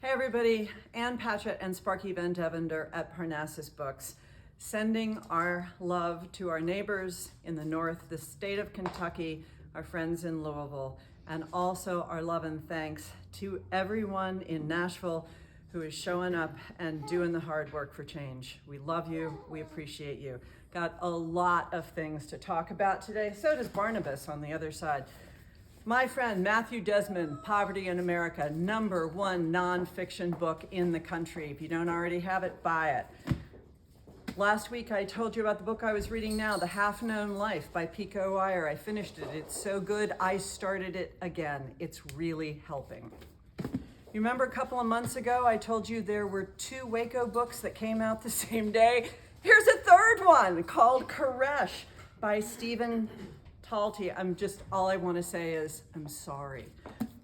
Hey everybody, Ann Patchett and Sparky Van Devender at Parnassus Books, sending our love to our neighbors in the north, the state of Kentucky, our friends in Louisville, and also our love and thanks to everyone in Nashville who is showing up and doing the hard work for change. We love you, we appreciate you. Got a lot of things to talk about today, so does Barnabas on the other side. My friend Matthew Desmond, Poverty in America, #1 nonfiction book in the country. If you don't already have it, buy it. Last week I told you about the book I was reading now, The Half Known Life by Pico Iyer. I finished it. It's so good, I started it again. It's really helping. You remember a couple of months ago I told you there were 2 Waco books that came out the same day? Here's a third one called Koresh by Stephen Talty. All I want to say is I'm sorry.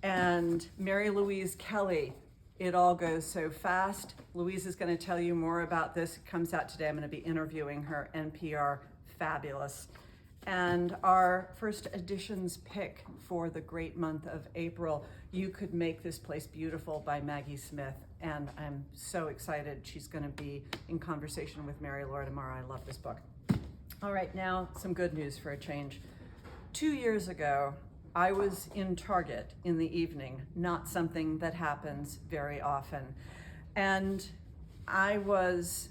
And Mary Louise Kelly, It All Goes So Fast. Louise is going to tell you more about this. It comes out today. I'm going to be interviewing her. NPR, fabulous. And our first editions pick for the great month of April, You Could Make This Place Beautiful by Maggie Smith. And I'm so excited. She's going to be in conversation with Mary Laura tomorrow. I love this book. All right, now some good news for a change. 2 years ago, I was in Target in the evening, not something that happens very often. And I was,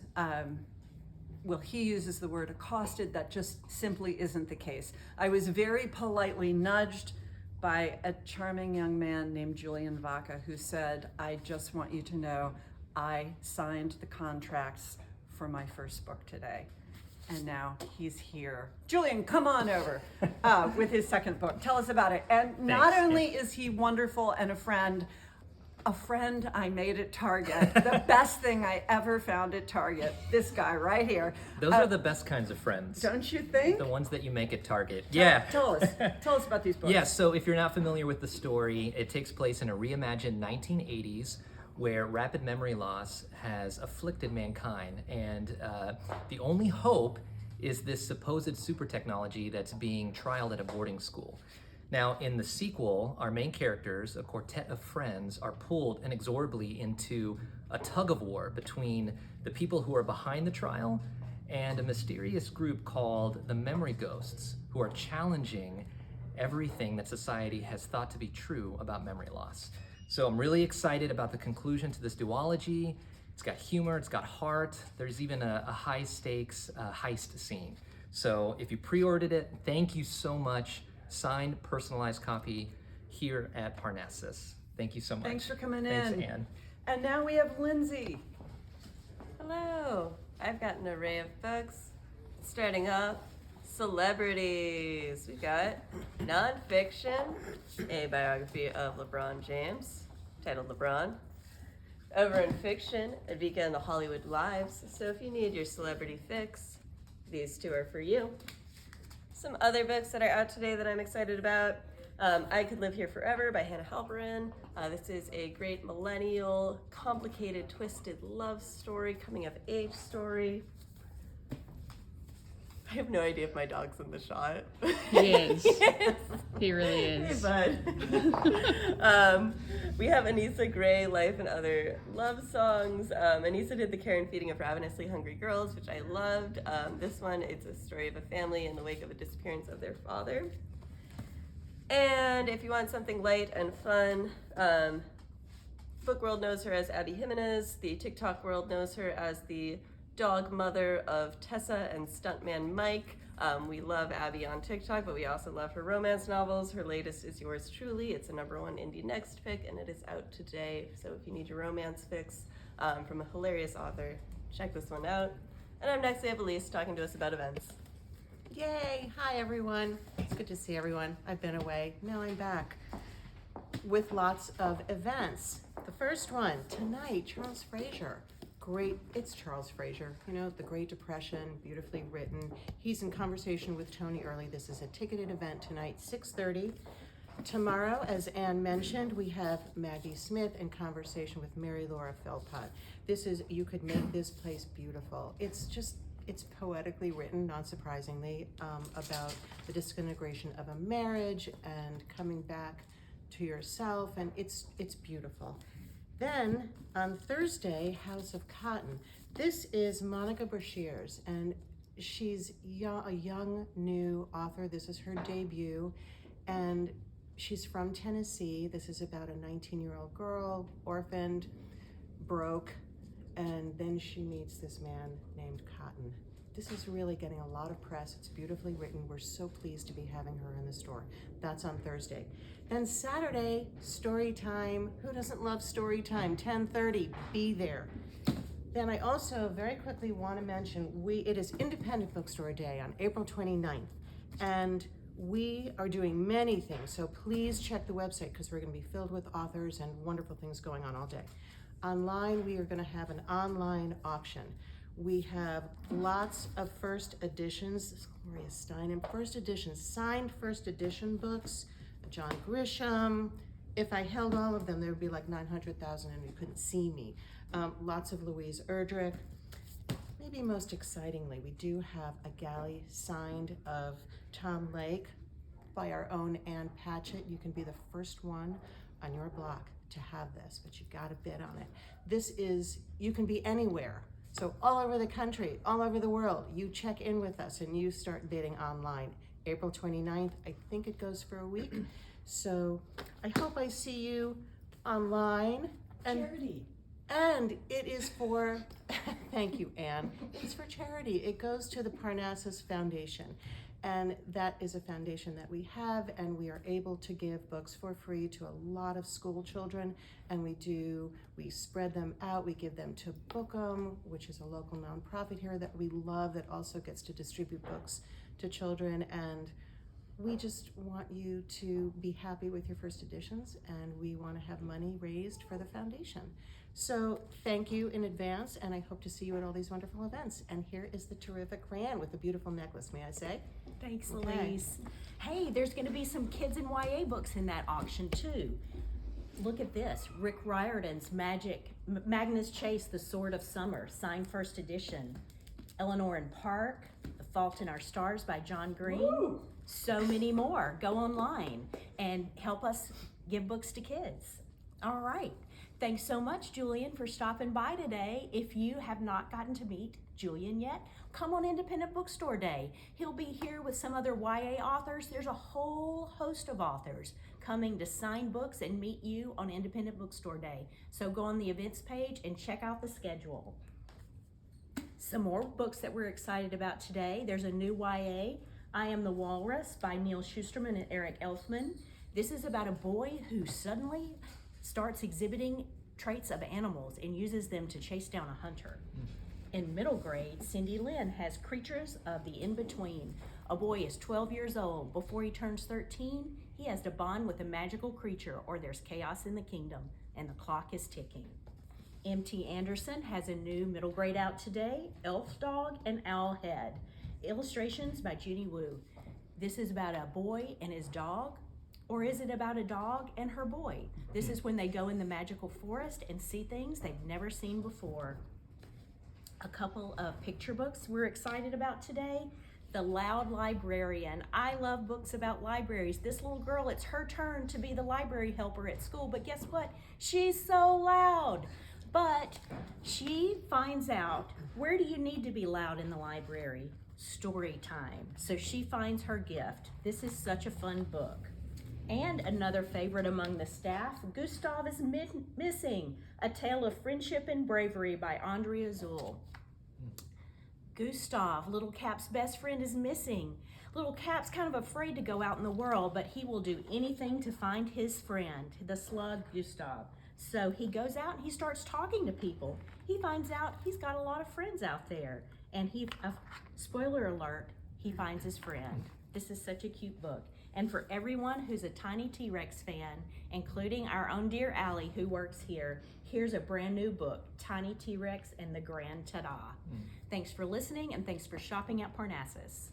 he uses the word accosted, that just simply isn't the case. I was very politely nudged by a charming young man named Julian Vaca who said, I just want you to know I signed the contracts for my first book today. And now he's here. Julian, come on over with his second book. Tell us about it. And not only is he wonderful and a friend I made at Target, the best thing I ever found at Target, this guy right here. Those are the best kinds of friends. Don't you think? The ones that you make at Target. Tell us about these books. Yeah, so if you're not familiar with the story, it takes place in a reimagined 1980s where rapid memory loss has afflicted mankind, and the only hope is this supposed super technology that's being trialed at a boarding school. Now, in the sequel, our main characters, a quartet of friends, are pulled inexorably into a tug-of-war between the people who are behind the trial and a mysterious group called the Memory Ghosts, who are challenging everything that society has thought to be true about memory loss. So I'm really excited about the conclusion to this duology. It's got humor, it's got heart. There's even a high stakes heist scene. So if you pre-ordered it, thank you so much. Signed, personalized copy here at Parnassus. Thank you so much. Thanks for coming Thanks, in. Ann. And now we have Lindsay. Hello. I've got an array of books. Starting off, celebrities. We got nonfiction, a biography of LeBron James, titled LeBron. Over in fiction, a Vika and the Hollywood Lives. So if you need your celebrity fix, these 2 are for you. Some other books that are out today that I'm excited about. I Could Live Here Forever by Hannah Halperin. This is a great millennial, complicated, twisted love story, coming of age story. I have no idea if my dog's in the shot. He is. Yes. He really is. Hey, bud. We have Anissa Gray, Life and Other Love Songs. Anissa did The Care and Feeding of Ravenously Hungry Girls, which I loved. This one, it's a story of a family in the wake of the disappearance of their father. And if you want something light and fun, book world knows her as Abby Jimenez. The TikTok world knows her as the dog mother of Tessa and stuntman Mike. We love Abby on TikTok, but we also love her romance novels. Her latest is Yours Truly. It's a #1 indie next pick, and it is out today. So if you need your romance fix from a hilarious author, check this one out. And up next, we have Elise talking to us about events. Yay! Hi, everyone. It's good to see everyone. I've been away. Now I'm back with lots of events. The first one, tonight, Charles Frazier. Great, it's Charles Frazier, the Great Depression, beautifully written. He's in conversation with Tony Early. This is a ticketed event tonight, 6:30. Tomorrow, as Ann mentioned, we have Maggie Smith in conversation with Mary Laura Philpott. This is You Could Make This Place Beautiful. It's poetically written, not surprisingly, about the disintegration of a marriage and coming back to yourself, and it's beautiful. Then on Thursday, House of Cotton. This is Monica Brashears, and she's a young new author. This is her debut, and she's from Tennessee. This is about a 19-year-old girl, orphaned, broke, and then she meets this man named Cotton. This is really getting a lot of press. It's beautifully written. We're so pleased to be having her in the store. That's on Thursday. Then Saturday, story time. Who doesn't love story time? 10:30, be there. Then I also very quickly want to mention, it is Independent Bookstore Day on April 29th. And we are doing many things, so please check the website because we're going to be filled with authors and wonderful things going on all day. Online, we are going to have an online auction. We have lots of first editions. This is Gloria Steinem, first editions, signed first edition books, John Grisham. If I held all of them, there would be like 900,000 and you couldn't see me. Lots of Louise Erdrich. Maybe most excitingly, we do have a galley signed of Tom Lake by our own Ann Patchett. You can be the first one on your block to have this, but you gotta bid on it. This is, you can be anywhere. So all over the country, all over the world, you check in with us and you start bidding online. April 29th, I think it goes for a week. So I hope I see you online. Charity. And it is for, thank you, Anne. It's for charity. It goes to the Parnassus Foundation. And that is a foundation that we have, and we are able to give books for free to a lot of school children. And we spread them out. We give them to Bookem, which is a local nonprofit here that we love that also gets to distribute books to children. And we just want you to be happy with your first editions, and we want to have money raised for the foundation. So thank you in advance, and I hope to see you at all these wonderful events. And here is the terrific Ryan with a beautiful necklace, may I say? Thanks, Okay. Elise. Hey, there's going to be some kids and YA books in that auction too. Look at this, Rick Riordan's Magnus Chase, The Sword of Summer, signed first edition. Eleanor and Park, The Fault in Our Stars by John Green. Woo! So many more. Go online and help us give books to kids. All right. Thanks so much, Julian, for stopping by today. If you have not gotten to meet Julian yet, come on Independent Bookstore Day. He'll be here with some other YA authors. There's a whole host of authors coming to sign books and meet you on Independent Bookstore Day. So go on the events page and check out the schedule. Some more books that we're excited about today. There's a new YA, I Am the Walrus by Neil Schusterman and Eric Elfman. This is about a boy who suddenly starts exhibiting traits of animals and uses them to chase down a hunter. In middle grade, Cindy Lynn has Creatures of the In-Between. A boy is 12 years old. Before he turns 13, he has to bond with a magical creature or there's chaos in the kingdom and the clock is ticking. M.T. Anderson has a new middle grade out today, Elf Dog and Owl Head. Illustrations by Judy Wu. This is about a boy and his dog, or is it about a dog and her boy? This is when they go in the magical forest and see things they've never seen before. A couple of picture books we're excited about today. The Loud Librarian. I love books about libraries. This little girl, it's her turn to be the library helper at school, but guess what? She's so loud. But she finds out, where do you need to be loud in the library? Story time. So she finds her gift. This is such a fun book. And another favorite among the staff, Gustav is Missing, A Tale of Friendship and Bravery by Andrea Zool. Gustav, Little Cap's best friend, is missing. Little Cap's kind of afraid to go out in the world, but he will do anything to find his friend, the slug Gustav. So he goes out and he starts talking to people. He finds out he's got a lot of friends out there. And spoiler alert, he finds his friend. This is such a cute book. And for everyone who's a Tiny T-Rex fan, including our own dear Allie who works here, here's a brand new book, Tiny T-Rex and the Grand Ta-Da. Thanks for listening and thanks for shopping at Parnassus.